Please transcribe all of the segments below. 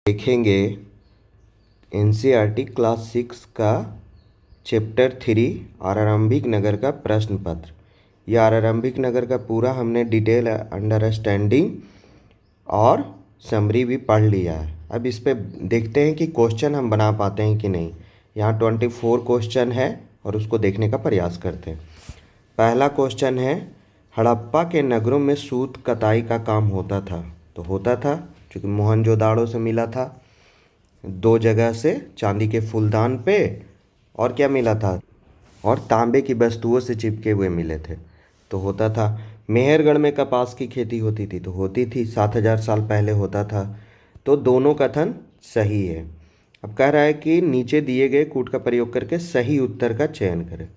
देखेंगे NCERT class 6 का chapter 3 आरंभिक नगर का प्रश्न पत्र। यह आरंभिक नगर का पूरा हमने डिटेल अंडरस्टैंडिंग और समरी भी पढ़ लिया है। अब इस पे देखते हैं कि क्वेश्चन हम बना पाते हैं कि नहीं। यहाँ 24 क्वेश्चन है और उसको देखने का प्रयास करते हैं। पहला क्वेश्चन है, हड़प्पा के नगरों में सूत कताई का काम होता था। तो होता था क्योंकि मोहनजोदाड़ो से मिला था, 2 जगह से चांदी के फूलदान पे, और क्या मिला था, और तांबे की वस्तुओं से चिपके हुए मिले थे। तो होता था। मेहरगढ़ में कपास की खेती होती थी। तो होती थी, 7000 साल पहले होता था। तो दोनों कथन सही है। अब कह रहा है कि नीचे दिए गए कूट का प्रयोग करके सही उत्तर का चयन करें।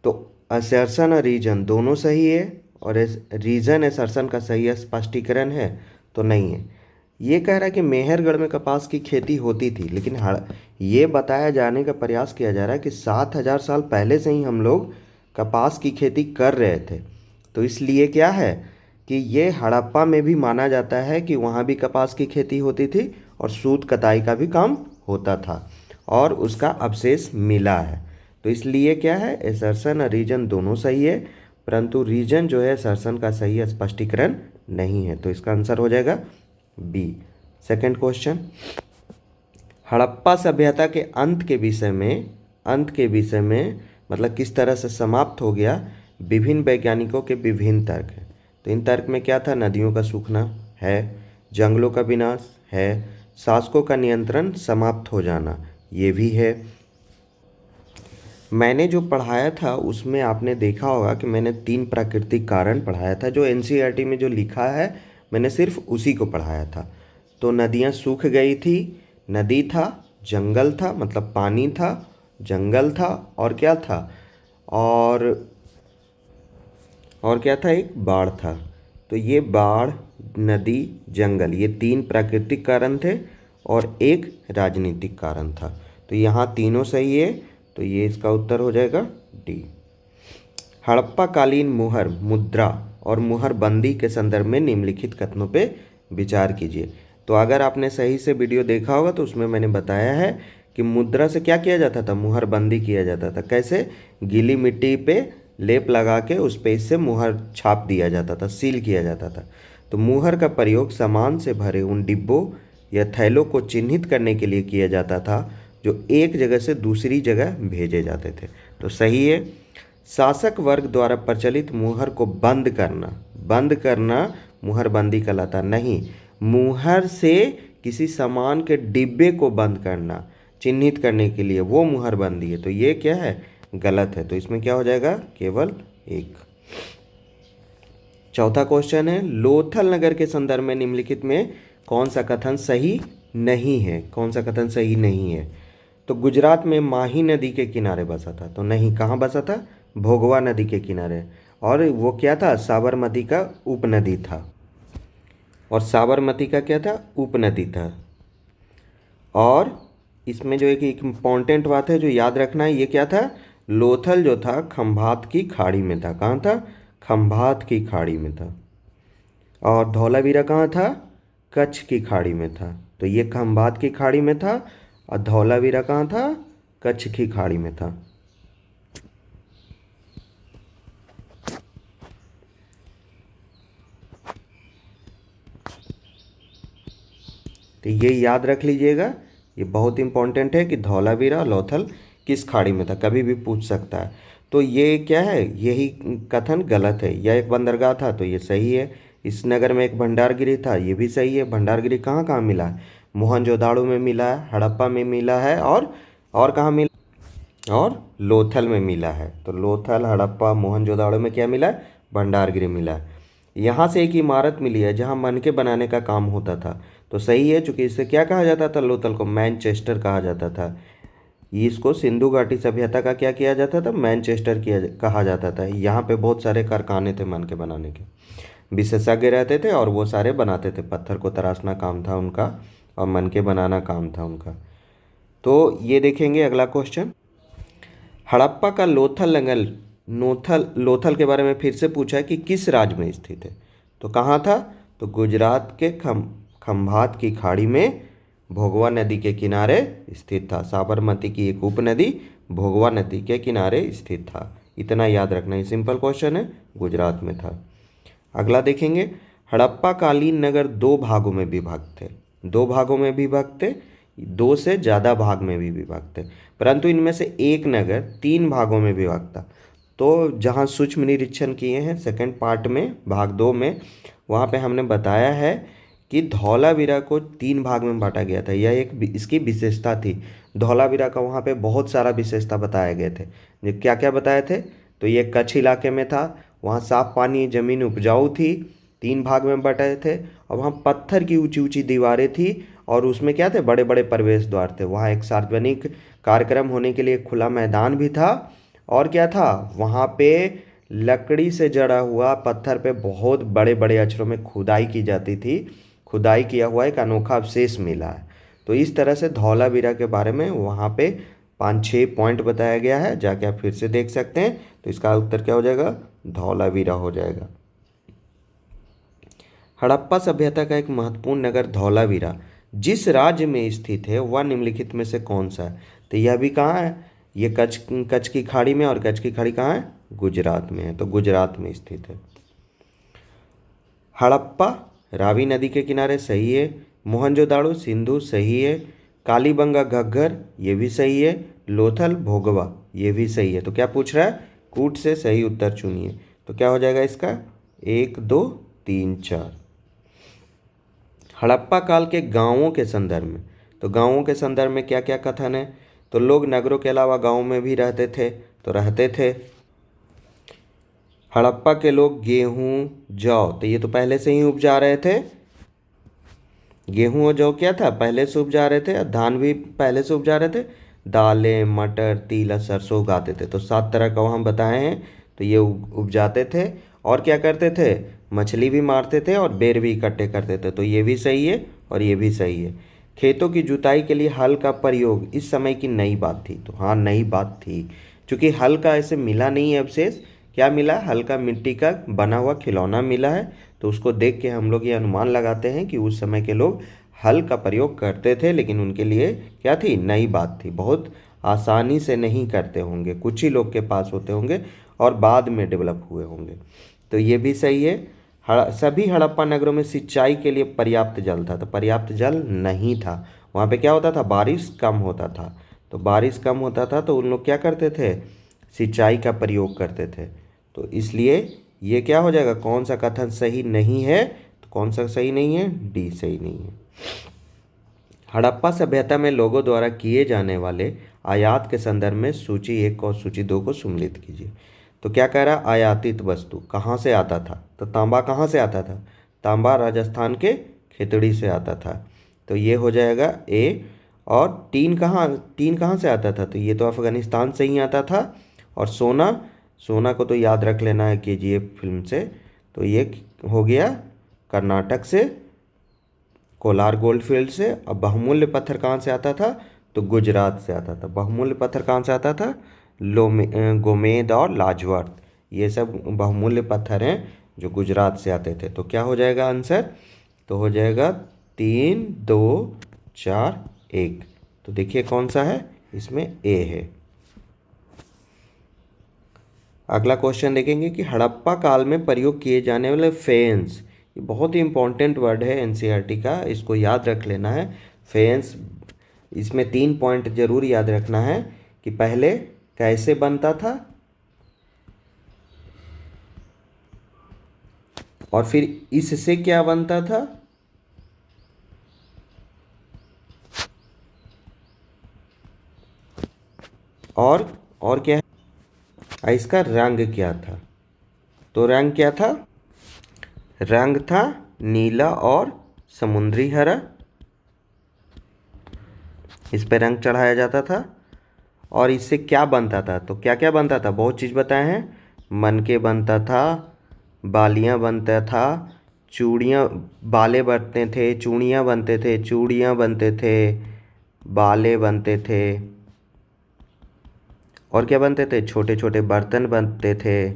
तो असर्शन और रीजन दोनों सही है, और रीजन असर्शन का सही स्पष्टीकरण है तो नहीं है। ये कह रहा है कि मेहरगढ़ में कपास की खेती होती थी, लेकिन ये बताया जाने का प्रयास किया जा रहा है कि 7000 साल पहले से ही हम लोग कपास की खेती कर रहे थे। तो इसलिए क्या है कि ये हड़प्पा में भी माना जाता है कि वहाँ भी कपास की खेती होती थी और सूत कताई का भी काम होता था और उसका अवशेष मिला है। तो इसलिए क्या है, असर्शन और रीजन दोनों सही है, परंतु रीजन जो है असर्शन का सही स्पष्टीकरण नहीं है। तो इसका आंसर हो जाएगा बी। सेकंड क्वेश्चन, हड़प्पा सभ्यता के अंत के विषय में मतलब किस तरह से समाप्त हो गया, विभिन्न वैज्ञानिकों के विभिन्न तर्क हैं। तो इन तर्क में क्या था, नदियों का सूखना है, जंगलों का विनाश है, शासकों का नियंत्रण समाप्त हो जाना ये भी है। मैंने जो पढ़ाया था उसमें आपने देखा होगा कि मैंने 3 प्राकृतिक कारण पढ़ाया था। जो एनसीईआरटी में जो लिखा है मैंने सिर्फ उसी को पढ़ाया था। तो नदियाँ सूख गई थी, नदी था, जंगल था मतलब पानी था, जंगल था, और क्या था, और क्या था, एक बाढ़ था। तो ये बाढ़, नदी, जंगल, ये 3 प्राकृतिक कारण थे और एक राजनीतिक कारण था। तो यहाँ तीनों सही है, तो ये इसका उत्तर हो जाएगा डी। हड़प्पा कालीन मुहर, मुद्रा और मुहर बंदी के संदर्भ में निम्नलिखित कथनों पे विचार कीजिए। तो अगर आपने सही से वीडियो देखा होगा तो उसमें मैंने बताया है कि मुद्रा से क्या किया जाता था, मुहर बंदी किया जाता था। कैसे, गीली मिट्टी पे लेप लगा के उस पे इससे मुहर छाप दिया जाता था, सील किया जाता था। तो मुहर का प्रयोग सामान से भरे उन डिब्बों या थैलों को चिन्हित करने के लिए किया जाता था जो एक जगह से दूसरी जगह भेजे जाते थे। तो सही है। शासक वर्ग द्वारा प्रचलित मुहर को बंद करना मुहरबंदी कहलाता नहीं। मुहर से किसी सामान के डिब्बे को बंद करना, चिन्हित करने के लिए, वो मुहरबंदी है। तो ये क्या है, गलत है। तो इसमें क्या हो जाएगा, केवल एक। चौथा क्वेश्चन है, लोथल नगर के संदर्भ में निम्नलिखित में कौन सा कथन सही नहीं है। कौन सा कथन सही नहीं है। तो गुजरात में माही नदी के किनारे बसा था। तो नहीं, कहाँ बसा था, भोगवा नदी के किनारे। और वो क्या था, साबरमती का उपनदी था। और साबरमती का क्या था, उपनदी था। और इसमें जो एक इम्पॉर्टेंट बात है जो याद रखना है, ये क्या था, लोथल जो था खंभात की खाड़ी में था। कहाँ था, खंभात की खाड़ी में था। और धौलावीरा कहाँ था, कच्छ की खाड़ी में था। तो ये खंभात की खाड़ी में था और धौलावीरा कहाँ था, कच्छ की खाड़ी में था। तो ये याद रख लीजिएगा, ये बहुत इंपॉर्टेंट है कि धौलावीरा और लोथल किस खाड़ी में था, कभी भी पूछ सकता है। तो ये क्या है, यही कथन गलत है। यह एक बंदरगाह था, तो ये सही है। इस नगर में एक भंडारगिरी था, ये भी सही है। भंडारगिरी कहाँ कहाँ मिला है, मोहनजोदाड़ो में मिला है, हड़प्पा में मिला है, और कहाँ मिला, और लोथल में मिला है। तो लोथल, हड़प्पा, मोहनजोदाड़ो में क्या मिला है, भंडारगिरी मिला है। यहाँ से एक इमारत मिली है जहाँ मनके बनाने का काम होता था। तो सही है, चूँकि इसे क्या कहा जाता था, लोथल को मैनचेस्टर कहा जाता था। इसको सिंधु घाटी सभ्यता का क्या किया जाता था, मैनचेस्टर कहा जाता था। यहाँ पे बहुत सारे कारखाने थे मनके बनाने के, विशेषज्ञ रहते थे और वो सारे बनाते थे। पत्थर को तराशना काम था उनका और मनके बनाना काम था उनका। तो ये देखेंगे अगला क्वेश्चन, हड़प्पा का लोथल के बारे में फिर से पूछा है कि किस राज्य में स्थित है। तो कहाँ था, तो गुजरात के खंभात की खाड़ी में भोगवा नदी के किनारे स्थित था। साबरमती की एक उपनदी भोगवा नदी के किनारे स्थित था। इतना याद रखना, ये सिंपल क्वेश्चन है, गुजरात में था। अगला देखेंगे, हड़प्पा कालीन नगर दो भागों में विभक्त थे। दो भागों में विभक्त थे, दो से ज़्यादा भाग में भी विभक्त थे, परंतु इनमें से एक नगर तीन भागों में विभक्त था। तो जहाँ सूक्ष्म निरीक्षण किए हैं सेकंड पार्ट में, भाग 2 में, वहाँ पे हमने बताया है कि धौलावीरा को तीन भाग में बांटा गया था। यह एक इसकी विशेषता थी। धौलावीरा का वहाँ पे बहुत सारा विशेषता बताए गए थे। जो क्या क्या बताए थे, तो ये कच्छ इलाके में था, वहाँ साफ पानी, ज़मीन उपजाऊ थी, तीन भाग में बटे थे, और वहाँ पत्थर की ऊंची ऊंची दीवारें थी, और उसमें क्या थे, बड़े बड़े प्रवेश द्वार थे। वहाँ एक सार्वजनिक कार्यक्रम होने के लिए खुला मैदान भी था, और क्या था, वहाँ पे लकड़ी से जड़ा हुआ पत्थर पे बहुत बड़े बड़े अक्षरों में खुदाई की जाती थी। खुदाई किया हुआ एक अनोखा अवशेष मिला है। तो इस तरह से धौलावीरा के बारे में वहाँ पे 5-6 पॉइंट बताया गया है, जाके आप फिर से देख सकते हैं। तो इसका उत्तर क्या हो जाएगा, धौलावीरा हो जाएगा। हड़प्पा सभ्यता का एक महत्वपूर्ण नगर धौलावीरा जिस राज्य में स्थित है वह निम्नलिखित में से कौन सा है। तो यह भी कहाँ है, ये कच्छ की खाड़ी में, और कच्छ की खाड़ी कहाँ है, गुजरात में है। तो गुजरात में स्थित है। हड़प्पा रावी नदी के किनारे, सही है। मोहनजोदाड़ो सिंधु, सही है। कालीबंगा घग्गर, ये भी सही है। लोथल भोगवा, ये भी सही है। तो क्या पूछ रहा है, कूट से सही उत्तर चुनिए। तो क्या हो जाएगा इसका, 1 2 3 4। हड़प्पा काल के गांवों के संदर्भ में, तो गांवों के संदर्भ में क्या क्या कथन है, तो लोग नगरों के अलावा गांवों में भी रहते थे, तो रहते थे। हड़प्पा के लोग गेहूं, जौ, तो ये तो पहले से ही उपजा रहे थे। गेहूं और जौ क्या था, पहले से उपजा रहे थे, और धान भी पहले से उपजा रहे थे। दालें, मटर, तिल और सरसों उगाते थे। तो 7 तरह का वहाँ बताए हैं। तो ये उपजाते थे, और क्या करते थे, मछली भी मारते थे, और बेर भी इकट्ठे करते थे। तो ये भी सही है, और ये भी सही है। खेतों की जुताई के लिए हल का प्रयोग इस समय की नई बात थी। तो हाँ, नई बात थी, क्योंकि हल का ऐसे मिला नहीं है अवशेष। क्या मिला, हल का मिट्टी का बना हुआ खिलौना मिला है। तो उसको देख के हम लोग ये अनुमान लगाते हैं कि उस समय के लोग हल का प्रयोग करते थे, लेकिन उनके लिए क्या थी, नई बात थी। बहुत आसानी से नहीं करते होंगे, कुछ ही लोग के पास होते होंगे, और बाद में डेवलप हुए होंगे। तो ये भी सही है। सभी हड़प्पा नगरों में सिंचाई के लिए पर्याप्त जल था। तो पर्याप्त जल नहीं था। वहाँ पे क्या होता था, बारिश कम होता था। तो बारिश कम होता था, तो उन लोग क्या करते थे, सिंचाई का प्रयोग करते थे। तो इसलिए ये क्या हो जाएगा, कौन सा कथन सही नहीं है, तो कौन सा सही नहीं है, डी सही नहीं है। हड़प्पा सभ्यता में लोगों द्वारा किए जाने वाले आयात के संदर्भ में सूची 1 और सूची 2 को सम्मिलित कीजिए। तो क्या कह रहा है, आयातित वस्तु कहाँ से आता था, तो तांबा कहाँ से आता था, तांबा राजस्थान के खेतड़ी से आता था। तो ये हो जाएगा ए। और टीन कहाँ से आता था, तो ये तो अफगानिस्तान से ही आता था। और सोना, सोना को तो याद रख लेना है केजीएफ फिल्म से। तो ये हो गया कर्नाटक से, कोलार गोल्डफील्ड से। अब बहुमूल्य पत्थर कहाँ से आता था, तो गुजरात से आता था। बहुमूल्य पत्थर कहाँ से आता था, गोमेद और लाजवर्थ, ये सब बहुमूल्य पत्थर हैं जो गुजरात से आते थे। तो क्या हो जाएगा आंसर, तो हो जाएगा 3 2 4 1। तो देखिए कौन सा है, इसमें ए है। अगला क्वेश्चन देखेंगे कि हड़प्पा काल में प्रयोग किए जाने वाले फेंस, ये बहुत ही इंपॉर्टेंट वर्ड है एनसीईआरटी का, इसको याद रख लेना है। फेंस, इसमें 3 पॉइंट जरूर याद रखना है कि पहले कैसे बनता था, और फिर इससे क्या बनता था, और क्या है, इसका रंग क्या था। तो रंग क्या था, रंग था नीला और समुद्री हरा, इस पे रंग चढ़ाया जाता था। और इससे क्या बनता था, तो क्या क्या बनता था, बहुत चीज़ बताए हैं। मनके बनता था, बालियाँ बनता था, चूड़ियाँ, बाले बनते थे, चूड़ियाँ बनते थे, चूड़ियाँ बनते थे, बाले बनते थे, और क्या बनते थे, छोटे छोटे बर्तन बनते थे,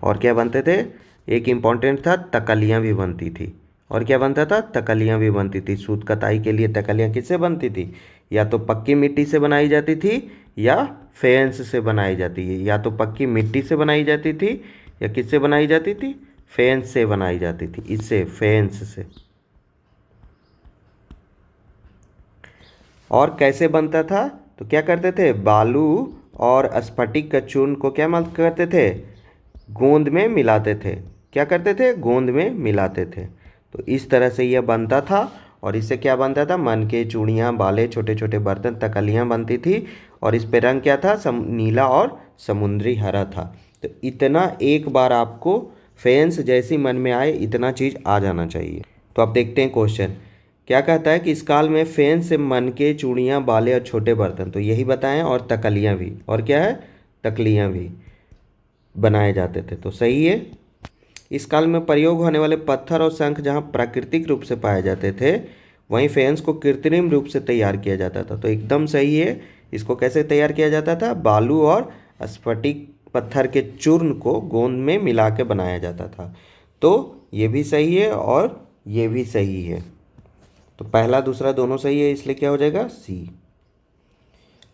और क्या बनते थे, एक इम्पॉर्टेंट था, तकलियाँ भी बनती थी, और क्या बनता था, तकलियाँ भी बनती थी। सूत कताई के लिए तकलियाँ किससे बनती थी, या तो पक्की मिट्टी से बनाई जाती थी या फेंस से बनाई जाती है। या तो पक्की मिट्टी से बनाई जाती थी या किससे बनाई जाती थी, फेंस से बनाई जाती थी, इससे फेंस से। और कैसे बनता था, तो क्या करते थे, बालू और स्फटिक का चूर्ण को क्या करते थे, गोंद में मिलाते थे। क्या करते थे, गोंद में मिलाते थे। तो इस तरह से यह बनता था। और इससे क्या बनता था, मन के चूड़ियाँ, बाले, छोटे छोटे बर्तन, तकलियाँ बनती थी। और इस पे रंग क्या था, नीला और समुद्री हरा था। तो इतना एक बार आपको फेंस जैसी मन में आए इतना चीज़ आ जाना चाहिए। तो आप देखते हैं क्वेश्चन क्या कहता है कि इस काल में फेंस से मन के चूड़ियाँ, बाले और छोटे बर्तन, तो यही बताएं, और तकलियाँ भी, और क्या है, तकलियाँ भी बनाए जाते थे। तो सही है। इस काल में प्रयोग होने वाले पत्थर और शंख जहाँ प्राकृतिक रूप से पाए जाते थे, वहीं फेंस को कृत्रिम रूप से तैयार किया जाता था। तो एकदम सही है। इसको कैसे तैयार किया जाता था, बालू और स्फटिक पत्थर के चूर्ण को गोंद में मिला के बनाया जाता था। तो ये भी सही है और ये भी सही है। तो पहला दूसरा दोनों सही है, इसलिए क्या हो जाएगा, सी।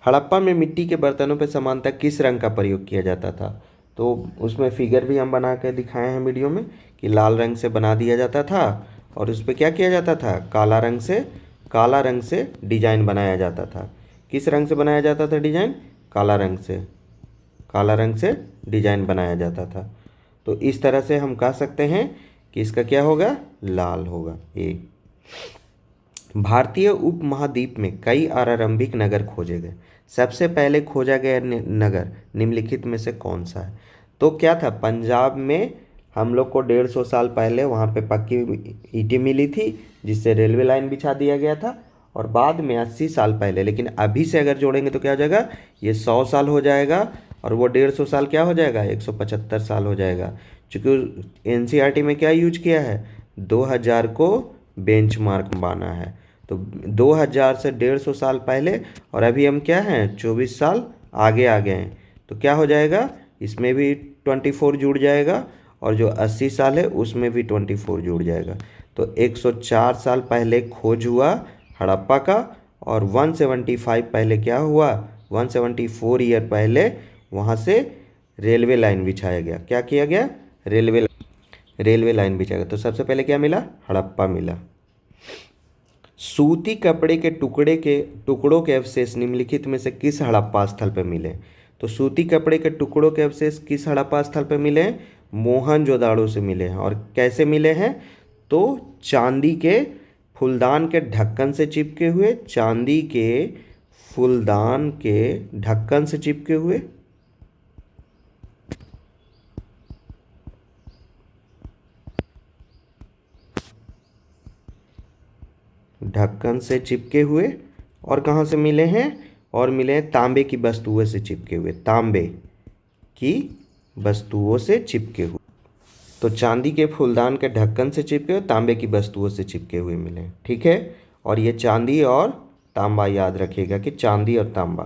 हड़प्पा में मिट्टी के बर्तनों पर सामान्यतः किस रंग का प्रयोग किया जाता था। तो उसमें फिगर भी हम बना के दिखाए हैं वीडियो में कि लाल रंग से बना दिया जाता था और उस पर क्या किया जाता था, काला रंग से डिजाइन बनाया जाता था। किस रंग से बनाया जाता था डिजाइन, काला रंग से डिजाइन बनाया जाता था। तो इस तरह से हम कह सकते हैं कि इसका क्या होगा, लाल होगा, ए। भारतीय उपमहाद्वीप में कई आरंभिक नगर खोजे गए। सबसे पहले खोजा गया नगर निम्नलिखित में से कौन सा है। तो क्या था, पंजाब में हम लोग को 150 साल पहले वहाँ पे पक्की ईंटें मिली थी जिससे रेलवे लाइन बिछा दिया गया था। और बाद में 80 साल पहले, लेकिन अभी से अगर जोड़ेंगे तो क्या हो जाएगा, ये 100 साल हो जाएगा और वो 150 साल क्या हो जाएगा, 175 साल हो जाएगा। चूँकि एनसीईआरटी में क्या यूज किया है, 2000 को बेंचमार्क माना है। तो 2000 से 150 साल पहले और अभी हम क्या हैं, 24 साल आगे आ गए हैं। तो क्या हो जाएगा, इसमें भी 24 जुड़ जाएगा और जो 80 साल है उसमें भी 24 जुड़ जाएगा। तो 104 साल पहले खोज हुआ हड़प्पा का और 175 पहले क्या हुआ, 174 ईयर पहले वहाँ से रेलवे लाइन बिछाया गया। क्या किया गया, रेलवे लाइन बिछाया गया। तो सबसे पहले क्या मिला, हड़प्पा मिला। सूती कपड़े के टुकड़ों के अवशेष निम्नलिखित में से किस हड़प्पा स्थल पर मिले। तो सूती कपड़े के टुकड़ों के अवशेष किस हड़प्पा स्थल पर मिले हैं, मोहनजोदाड़ो से मिले हैं। और कैसे मिले हैं, तो चांदी के फूलदान के ढक्कन से चिपके हुए, चांदी के फूलदान के ढक्कन से चिपके हुए, ढक्कन से चिपके हुए। और कहाँ से मिले हैं, और मिले हैं तांबे की वस्तुओं से चिपके हुए, तांबे की वस्तुओं से चिपके हुए। तो चांदी के फूलदान के ढक्कन से चिपके हुए, तांबे की वस्तुओं से चिपके हुए मिले, ठीक है। और ये चांदी और तांबा याद रखिएगा कि चांदी और तांबा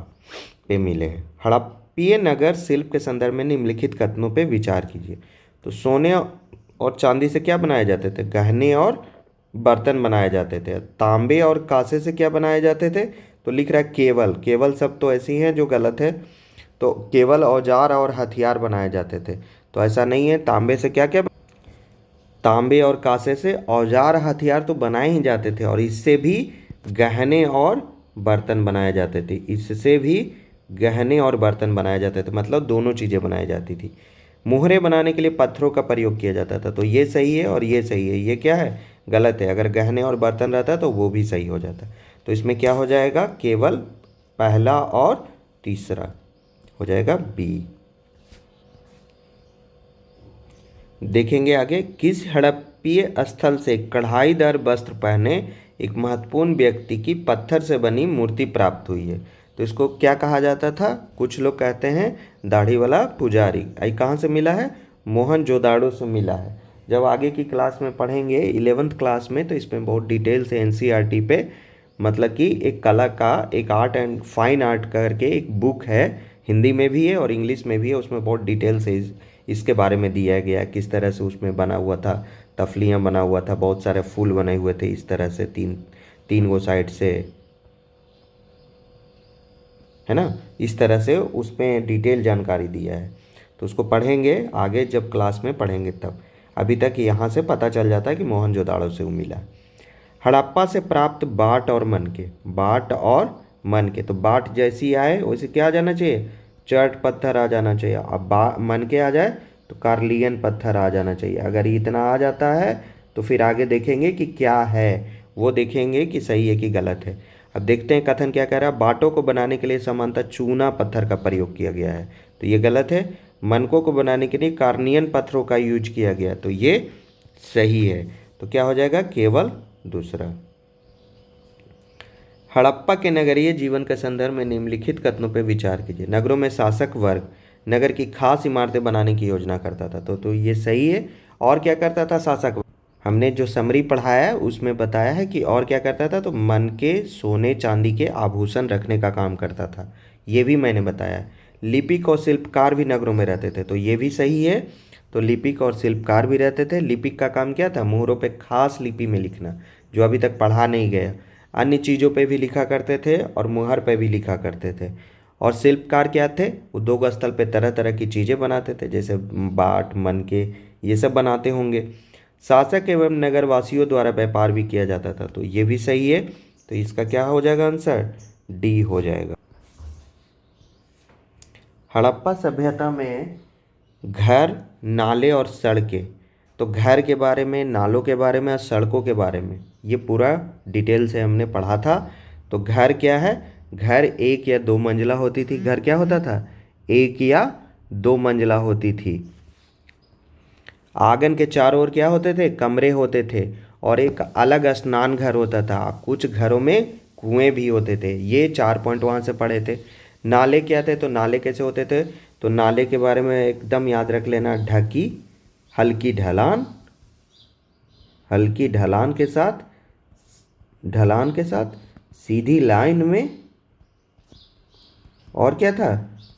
पे मिले हैं। हड़प्पीय नगर शिल्प के संदर्भ में निम्नलिखित कथनों पे विचार कीजिए। तो सोने और चांदी से क्या बनाए जाते थे, गहने और बर्तन बनाए जाते थे। तांबे और कांसे से क्या बनाए जाते थे, तो लिख रहा है केवल सब तो ऐसी हैं जो गलत है। तो केवल औजार और हथियार बनाए जाते थे, तो ऐसा नहीं है। तांबे से क्या क्या, तांबे और कांसे से औजार हथियार तो बनाए ही जाते थे और इससे भी गहने और बर्तन बनाए जाते थे, इससे भी गहने और बर्तन बनाए जाते थे, मतलब दोनों चीज़ें बनाई जाती थी। मोहरे बनाने के लिए पत्थरों का प्रयोग किया जाता था, तो ये सही है और ये सही है। ये क्या है, गलत है। अगर गहने और बर्तन रहता तो वो भी सही हो जाता। तो इसमें क्या हो जाएगा, केवल पहला और तीसरा हो जाएगा बी। देखेंगे आगे, किस हड़प्पीय स्थल से कढ़ाईदार वस्त्र पहने एक महत्वपूर्ण व्यक्ति की पत्थर से बनी मूर्ति प्राप्त हुई है। तो इसको क्या कहा जाता था, कुछ लोग कहते हैं दाढ़ी वाला पुजारी। आई कहाँ से मिला है, मोहनजोदाड़ो से मिला है। जब आगे की क्लास में पढ़ेंगे 11th क्लास में, तो इसमें बहुत डिटेल से एनसीईआरटी पे, मतलब कि एक कला का, एक आर्ट एंड फाइन आर्ट करके एक बुक है, हिंदी में भी है और इंग्लिश में भी है। उसमें बहुत डिटेल से इसके बारे में दिया गया, किस तरह से उसमें बना हुआ था, तफलियाँ बना हुआ था, बहुत सारे फूल बने हुए थे इस तरह से, तीन तीन गो साइड से, है ना। इस तरह से उसमें डिटेल जानकारी दिया है। तो उसको पढ़ेंगे आगे, जब क्लास में पढ़ेंगे तब। अभी तक यहाँ से पता चल जाता है कि मोहनजोदाड़ो से वो मिला। हड़प्पा से प्राप्त बाट और मनके, बाट और मनके, तो बाट जैसी आए वैसे क्या आ जाना चाहिए, चट पत्थर आ जाना चाहिए। अब मनके आ जाए तो कार्लियन पत्थर आ जाना चाहिए। अगर इतना आ जाता है तो फिर आगे देखेंगे कि क्या है, वो देखेंगे कि सही है कि गलत है। अब देखते हैं कथन क्या कह रहा है। बाटों को बनाने के लिए सामान्यतः चूना पत्थर का प्रयोग किया गया है, तो ये गलत है। मनकों को बनाने के लिए कार्नियन पत्थरों का यूज किया गया, तो ये सही है। तो क्या हो जाएगा, केवल दूसरा। हड़प्पा के नगरीय जीवन के संदर्भ में निम्नलिखित कथनों पर विचार कीजिए। नगरों में शासक वर्ग नगर की खास इमारतें बनाने की योजना करता था, तो ये सही है। और क्या करता था शासक वर्ग, हमने जो समरी पढ़ाया है उसमें बताया है कि और क्या करता था, तो मन के सोने चांदी के आभूषण रखने का काम करता था, ये भी मैंने बताया। लिपिक और शिल्पकार भी नगरों में रहते थे, तो ये भी सही है। तो लिपिक और शिल्पकार भी रहते थे। लिपिक का काम क्या था, मोहरों पे खास लिपि में लिखना, जो अभी तक पढ़ा नहीं गया। अन्य चीज़ों पे भी लिखा करते थे और मुहर पे भी लिखा करते थे। और शिल्पकार क्या थे, उद्योग स्थल पे तरह तरह की चीज़ें बनाते थे, जैसे बाट, मनके, ये सब बनाते होंगे। शासक एवं नगरवासियों द्वारा व्यापार भी किया जाता था, तो ये भी सही है। तो इसका क्या हो जाएगा आंसर, डी हो जाएगा। हड़प्पा सभ्यता में घर, नाले और सड़कें, तो घर के बारे में, नालों के बारे में और सड़कों के बारे में ये पूरा डिटेल से हमने पढ़ा था। तो घर क्या है, घर एक या दो मंजिला होती थी। घर क्या होता था, एक या दो मंजिला होती थी। आंगन के चारों ओर क्या होते थे, कमरे होते थे। और एक अलग स्नान घर होता था। कुछ घरों में कुएं भी होते थे। ये 4 पॉइंट वहाँ से पढ़े थे। नाले क्या थे, तो नाले कैसे होते थे, तो नाले के बारे में एकदम याद रख लेना, ढकी हल्की ढलान, हल्की ढलान के साथ, ढलान के साथ सीधी लाइन में, और क्या था,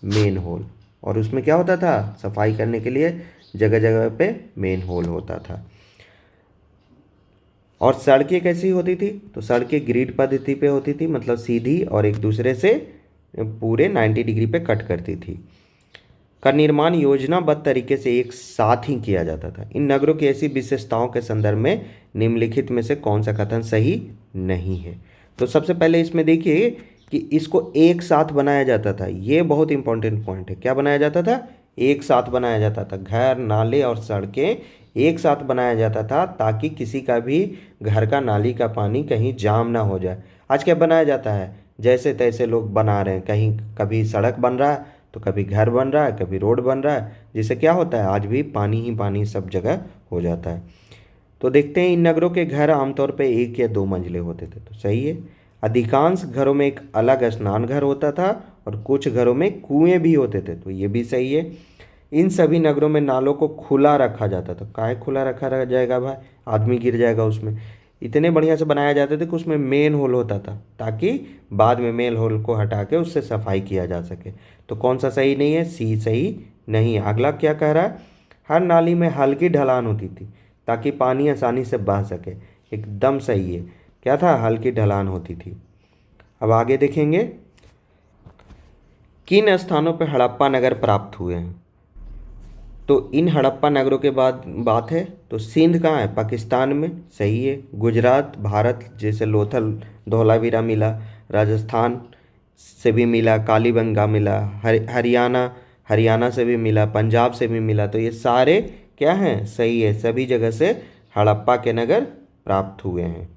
मेन होल। और उसमें क्या होता था, सफाई करने के लिए जगह जगह पे मेन होल होता था। और सड़कें कैसी होती थी, तो सड़कें ग्रिड पद्धति पे होती थी, मतलब सीधी और एक दूसरे से पूरे 90 डिग्री पे कट करती थी। का निर्माण योजनाबद्ध तरीके से एक साथ ही किया जाता था। इन नगरों की ऐसी विशेषताओं के संदर्भ में निम्नलिखित में से कौन सा कथन सही नहीं है। तो सबसे पहले इसमें देखिए कि इसको एक साथ बनाया जाता था। ये बहुत इंपॉर्टेंट पॉइंट है। क्या बनाया जाता था, एक साथ बनाया जाता था। घर, नाले और सड़कें एक साथ बनाया जाता था, ताकि किसी का भी घर का नाली का पानी कहीं जाम ना हो जाए। आज क्या बनाया जाता है, जैसे तैसे लोग बना रहे हैं। कहीं कभी सड़क बन रहा है, तो कभी घर बन रहा है, कभी रोड बन रहा है, जिससे क्या होता है, आज भी पानी ही पानी सब जगह हो जाता है। तो देखते हैं, इन नगरों के घर आमतौर पे एक या दो मंजिले होते थे, तो सही है। अधिकांश घरों में एक अलग स्नान घर होता था और कुछ घरों में कुएं भी होते थे, तो ये भी सही है। इन सभी नगरों में नालों को खुला रखा जाता था। काहे खुला रखा जाएगा भाई, आदमी गिर जाएगा उसमें। इतने बढ़िया से बनाए जाते थे कि उसमें मेन होल होता था, ताकि बाद में मेन होल को हटा के उससे सफाई किया जा सके। तो कौन सा सही नहीं है, सी सही नहीं है। अगला क्या कह रहा है, हर नाली में हल्की ढलान होती थी ताकि पानी आसानी से बह सके। एकदम सही है। क्या था, हल्की ढलान होती थी। अब आगे देखेंगे, किन स्थानों पर हड़प्पा नगर प्राप्त हुए हैं। तो इन हड़प्पा नगरों के बाद बात है, तो सिंध कहाँ है, पाकिस्तान में, सही है। गुजरात, भारत, जैसे लोथल, धौलावीरा मिला। राजस्थान से भी मिला, कालीबंगा मिला। हरियाणा, हरियाणा से भी मिला, पंजाब से भी मिला। तो ये सारे क्या हैं, सही है। सभी जगह से हड़प्पा के नगर प्राप्त हुए हैं।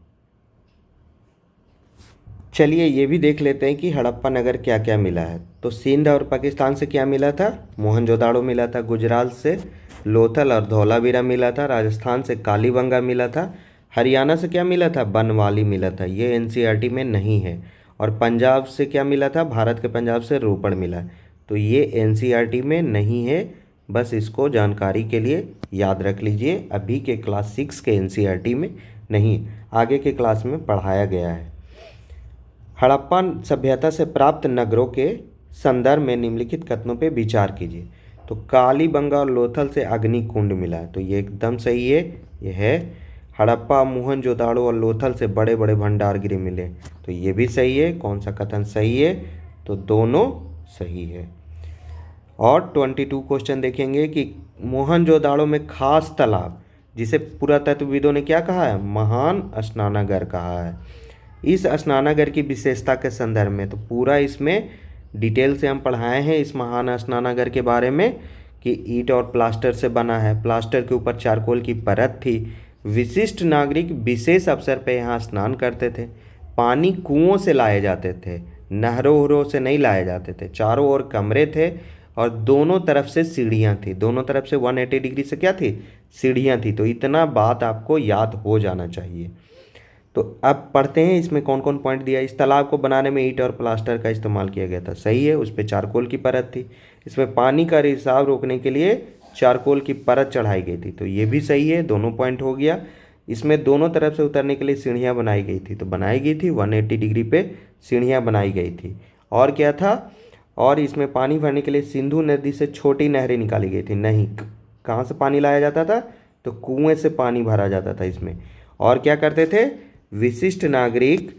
चलिए ये भी देख लेते हैं कि हड़प्पा नगर क्या क्या मिला है। तो सिंध और पाकिस्तान से क्या मिला था, मोहनजोदाड़ो मिला था। गुजरात से लोथल और धौलावीरा मिला था। राजस्थान से कालीबंगा मिला था। हरियाणा से क्या मिला था, बनवाली मिला था, ये एनसीईआरटी में नहीं है। और पंजाब से क्या मिला था, भारत के पंजाब से रोपड़ मिला, तो ये एनसीईआरटी में नहीं है। बस इसको जानकारी के लिए याद रख लीजिए। अभी के क्लास 6 के एनसीईआरटी में नहीं, आगे के क्लास में पढ़ाया गया है। हड़प्पा सभ्यता से प्राप्त नगरों के संदर्भ में निम्नलिखित कथनों पर विचार कीजिए। तो कालीबंगा और लोथल से अग्निकुंड मिला है, तो ये एकदम सही है। ये है हड़प्पा, मोहनजोदाड़ो और लोथल से बड़े बड़े भंडारगृह मिले, तो ये भी सही है। कौन सा कथन सही है? तो दोनों सही है। और 22 क्वेश्चन देखेंगे कि मोहनजोदाड़ो में खास तालाब, जिसे पुरातत्वविदों ने क्या कहा है? महान स्नानागार कहा है। इस स्नानागार की विशेषता के संदर्भ में तो पूरा इसमें डिटेल से हम पढ़ाए हैं इस महान स्नानागार के बारे में कि ईंट और प्लास्टर से बना है, प्लास्टर के ऊपर चारकोल की परत थी, विशिष्ट नागरिक विशेष अवसर पर यहाँ स्नान करते थे, पानी कुओं से लाए जाते थे, नहरों वहरों से नहीं लाए जाते थे, चारों ओर कमरे थे और दोनों तरफ से सीढ़ियाँ थी। दोनों तरफ से 180 डिग्री से क्या थी? सीढ़ियाँ थी। तो इतना बात आपको याद हो जाना चाहिए। तो अब पढ़ते हैं इसमें कौन कौन पॉइंट दिया। इस तालाब को बनाने में ईंट और प्लास्टर का इस्तेमाल किया गया था, सही है। उस पर चारकोल की परत थी। इसमें पानी का रिसाव रोकने के लिए चारकोल की परत चढ़ाई गई थी, तो ये भी सही है, दोनों पॉइंट हो गया। इसमें दोनों तरफ से उतरने के लिए सीढ़ियाँ बनाई गई थी, तो बनाई गई थी 180 डिग्री पे सीढ़ियाँ बनाई गई थी। और क्या था? और इसमें पानी भरने के लिए सिंधु नदी से छोटी नहरें निकाली गई थी। नहीं, कहाँ से पानी लाया जाता था? तो कुएं से पानी भरा जाता था इसमें। और क्या करते थे? विशिष्ट नागरिक,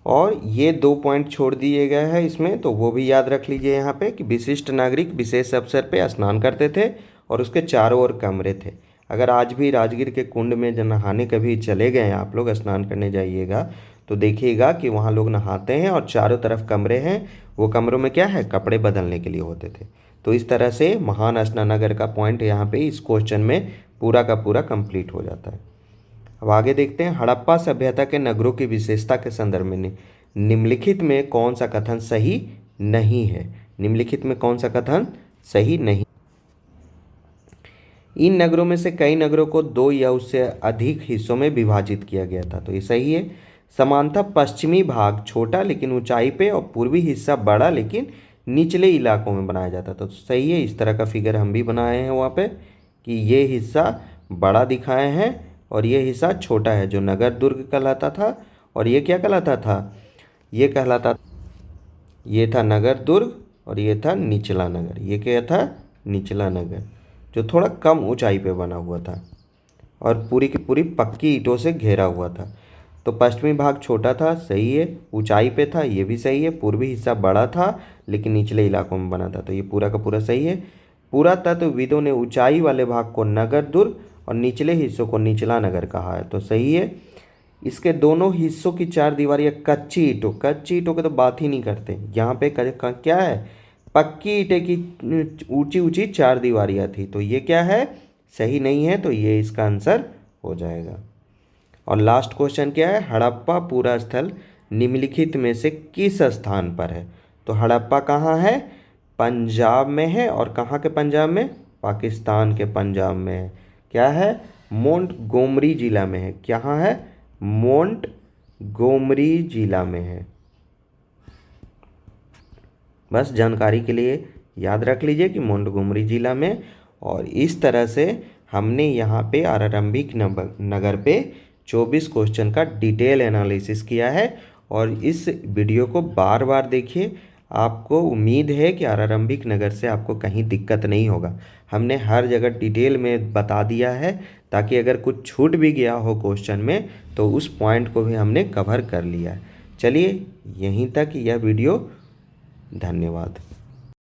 और ये 2 पॉइंट छोड़ दिए गए हैं इसमें, तो वो भी याद रख लीजिए यहाँ पे कि विशिष्ट नागरिक विशेष अवसर पे स्नान करते थे और उसके चारों ओर कमरे थे। अगर आज भी राजगीर के कुंड में जब नहाने कभी चले गए आप लोग, स्नान करने जाइएगा, तो देखिएगा कि वहाँ लोग नहाते हैं और चारों तरफ कमरे हैं। वो कमरों में क्या है? कपड़े बदलने के लिए होते थे। तो इस तरह से महान स्नानागार का पॉइंट यहाँ पे इस क्वेश्चन में पूरा का पूरा कंप्लीट हो जाता है। अब आगे देखते हैं, हड़प्पा सभ्यता के नगरों की विशेषता के संदर्भ में निम्नलिखित में कौन सा कथन सही नहीं है? निम्नलिखित में कौन सा कथन सही नहीं? इन नगरों में से कई नगरों को 2 या उससे अधिक हिस्सों में विभाजित किया गया था, तो ये सही है। समानतः पश्चिमी भाग छोटा लेकिन ऊंचाई पे और पूर्वी हिस्सा बड़ा लेकिन निचले इलाकों में बनाया जाता था, तो सही है। इस तरह का फिगर हम भी बनाए हैं वहाँ पे कि ये हिस्सा बड़ा दिखाए हैं और ये हिस्सा छोटा है, जो नगर दुर्ग कहलाता था। और ये क्या कहलाता था? ये कहलाता, ये था नगर दुर्ग और ये था निचला नगर। ये क्या था? निचला नगर, जो थोड़ा कम ऊंचाई पे बना हुआ था और पूरी की पूरी पक्की ईंटों से घेरा हुआ था। तो पश्चिमी भाग छोटा था, सही है, ऊंचाई पे था, ये भी सही है। पूर्वी हिस्सा बड़ा था लेकिन निचले इलाकों में बना था, तो ये पूरा का पूरा सही है। पुरातत्वविदों ने ऊंचाई वाले भाग को नगर दुर्ग और निचले हिस्सों को निचला नगर कहा है, तो सही है। इसके दोनों हिस्सों की चार दीवारियाँ कच्ची ईंटों की तो बात ही नहीं करते। यहाँ पे क्या है? पक्की ईंटें की ऊंची ऊंची चार दीवारियाँ थी, तो ये क्या है? सही नहीं है, तो ये इसका आंसर हो जाएगा। और लास्ट क्वेश्चन क्या है? हड़प्पा पूरा स्थल निम्नलिखित में से किस स्थान पर है? तो हड़प्पा कहाँ है? पंजाब में है। और कहाँ के पंजाब में? पाकिस्तान के पंजाब में है। क्या है? मोंटगोमरी जिला में है। कहाँ है? मोंटगोमरी जिला में है। बस जानकारी के लिए याद रख लीजिए कि मोंटगोमरी जिला में। और इस तरह से हमने यहाँ पे आरंभिक नगर पे 24 क्वेश्चन का डिटेल एनालिसिस किया है। और इस वीडियो को बार बार देखिए, आपको उम्मीद है कि आरंभिक नगर से आपको कहीं दिक्कत नहीं होगा। हमने हर जगह डिटेल में बता दिया है ताकि अगर कुछ छूट भी गया हो क्वेश्चन में तो उस पॉइंट को भी हमने कवर कर लिया है। चलिए यहीं तक यह वीडियो, धन्यवाद।